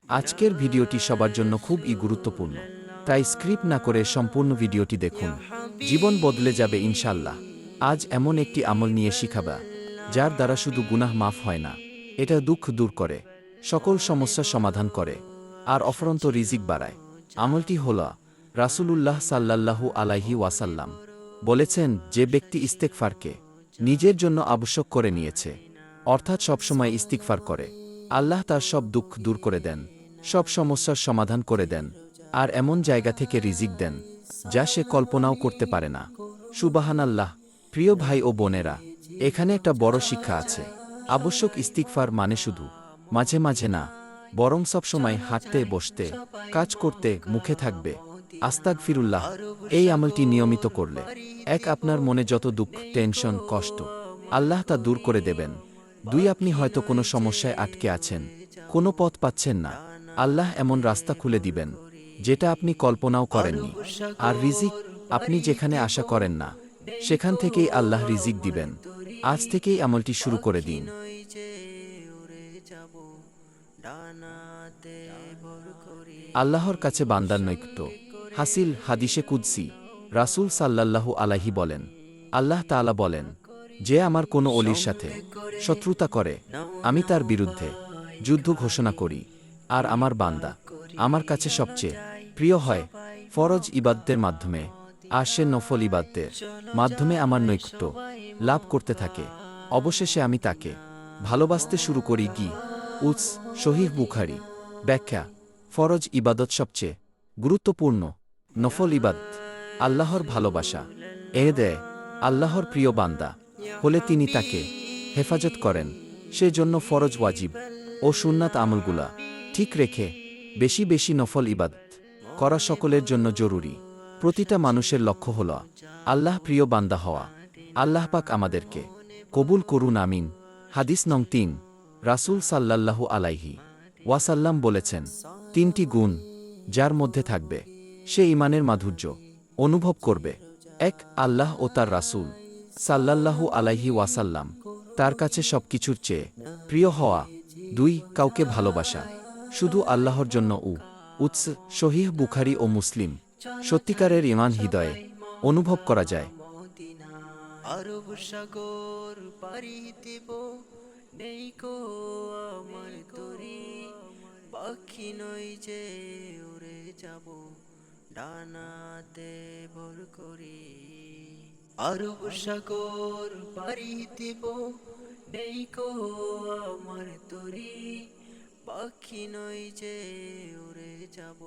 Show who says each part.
Speaker 1: আজকের ভিডিওটি সবার জন্য খুবই গুরুত্বপূর্ণ, তাই স্ক্রিপ্ট না করে সম্পূর্ণ ভিডিওটি দেখুন। জীবন বদলে যাবে ইনশাল্লাহ। আজ এমন একটি আমল নিয়ে শিখাবা, যার দ্বারা শুধু গুনাহ মাফ হয় না, এটা দুঃখ দূর করে, সকল সমস্যার সমাধান করে, আর অফরন্ত রিজিক বাড়ায়। আমলটি হল, রাসূলুল্লাহ সাল্লাল্লাহু আলাইহি ওয়াসাল্লাম বলেছেন, যে ব্যক্তি ইস্তেগফারকে নিজের জন্য আবশ্যক করে নিয়েছে, অর্থাৎ সবসময় ইস্তিগফার করে, আল্লাহ তার সব দুঃখ দূর করে দেন, সব সমস্যার সমাধান করে দেন, আর এমন জায়গা থেকে রিজিক দেন যা সে কল্পনাও করতে পারে না। সুবহানাল্লাহ। প্রিয় ভাই ও বোনেরা, এখানে একটা বড় শিক্ষা আছে। আবশ্যক ইস্তিগফার মানে শুধু মাঝে মাঝে না, বরং সবসময় হাঁটতে, বসতে, কাজ করতে মুখে থাকবে আস্তাগফিরুল্লাহ। এই আমলটি নিয়মিত করলে, এক, আপনার মনে যত দুঃখ, টেনশন, কষ্ট, আল্লাহ তা দূর করে দেবেন। দুই, আপনি হয়তো কোনো সমস্যায় আটকে আছেন, কোনো পথ পাচ্ছেন না, আল্লাহ এমন রাস্তা খুলে দিবেন যেটা আপনি কল্পনাও করেননি। আর রিজিক, আপনি যেখানে আশা করেন না, সেখান থেকেই আল্লাহ রিজিক দিবেন। আজ থেকেই আমলটি শুরু করে দিন। আল্লাহর কাছে বান্দার নৈকট্য হাসিল। হাদিসে কুদসি রাসূল সাল্লাল্লাহু আলাইহি বলেন, আল্লাহ তাআলা বলেন, যে আমার কোনো অলির সাথে শত্রুতা করে, আমি তার বিরুদ্ধে যুদ্ধ ঘোষণা করি, আর আমার বান্দা আমার কাছে সবচেয়ে প্রিয় হয় ফরজ ইবাদতের মাধ্যমে, আর সে নফল ইবাদতের মাধ্যমে আমার নৈকট্য লাভ করতে থাকে, অবশেষে আমি তাকে ভালোবাসতে শুরু করি। উৎস: সহিহ বুখারী। ব্যাখ্যা: ফরজ ইবাদত সবচেয়ে গুরুত্বপূর্ণ, নফল ইবাদত আল্লাহর ভালোবাসা এনে দেয়। আল্লাহর প্রিয় বান্দা হলে তিনি তাকে হেফাজত করেন, সেজন্য ফরজ, ওয়াজিব ও সুন্নাত আমলগুলা ঠিক রেখে বেশি বেশি নফল ইবাদত করা সকলের জন্য জরুরি। প্রতিটা মানুষের লক্ষ্য হল আল্লাহ প্রিয় বান্দা হওয়া। আল্লাহ পাক আমাদেরকে কবুল করুন, আমিন। হাদিস নং ৩। রাসূল সাল্লাল্লাহু আলাইহি ওয়াসাল্লাম বলেছেন, তিনটি গুণ যার মধ্যে থাকবে, সে ঈমানের মাধুর্য অনুভব করবে। এক, আল্লাহ ও তার রাসূল সাল্লাল্লাহু আলাইহি ওয়াসাল্লাম তার কাছে সবকিছুর চেয়ে প্রিয় হওয়া। দুই, কাউকে ভালোবাসা শুধু আল্লাহর জন্য। উৎস: সহিহ বুখারী ও মুসলিম। সত্যিকারের ঈমান হৃদয়ে অনুভব করা যায়।
Speaker 2: আরব সাগর পাড়ি দিব, নেই কো আমার তরি, পাখি নই যে উড়ে যাব, ডানাতে ভর করি। আরব সাগর পাড়ি দিব, নেই কো আমার তরি, পাখি নই যে উড়ে যাব।